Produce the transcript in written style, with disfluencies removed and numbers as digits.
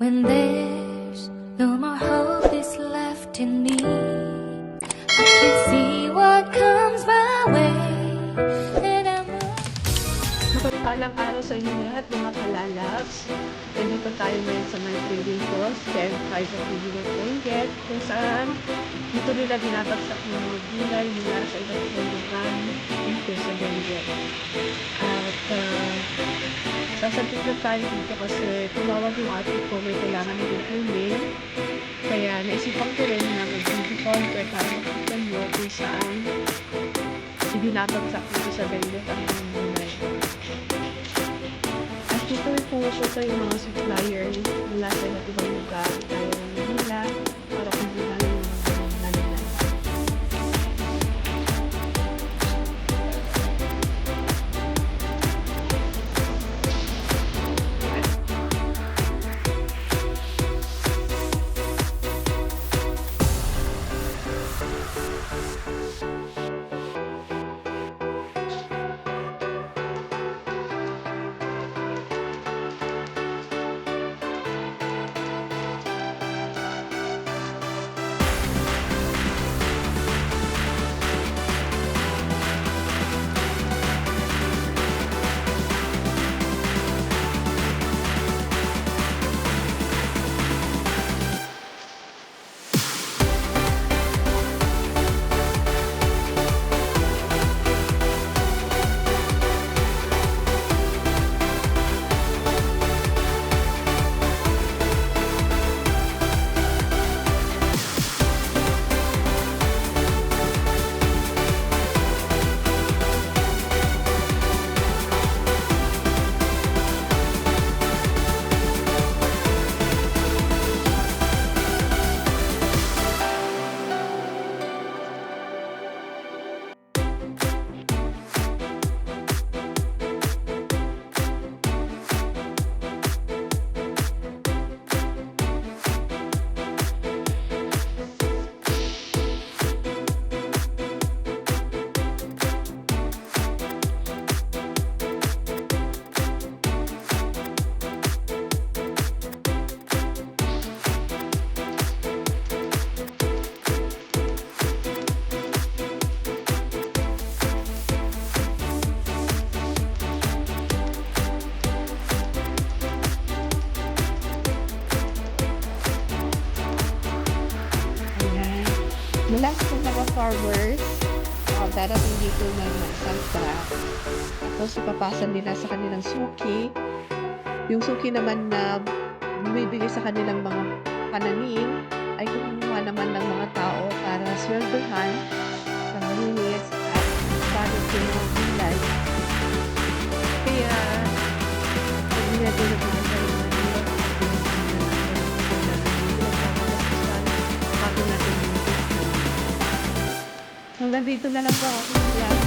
When there's no more hope is left in me, I can see what comes my way, and I'm Mapagpalang araw sa inyo lahat mga kalalabs. Nandito tayo ngayon sa my trading post, 10.5 of the Benguet, kung saan dito nila binabagsak ng mga gulay mula sa iba't ibang lugar dito sa Benguet. At sasagot na tayo dito kasi tumawag yung ating ko, may kailangan ng email. Kaya naisipan ko rin na mag-video call para makita nyo kung saan binabagsak dito sa Benguet ang mga gulay. At dito ay pumunta yung mga supplier mula sa iba't ibang lugar gaya ng Manila para kumuha ng mga nalilay. Mula sa mga farmers, darating dito ng salsa. Tapos ipapasa nila sa kanilang suki. Yung suki naman na bumibigay sa kanilang mga pananim ay kumuha naman ng mga tao para sweldohan ng units at balot yung mga gulay. Kaya, hindi natin nagpapasal ng hanggang dito na lang po ako.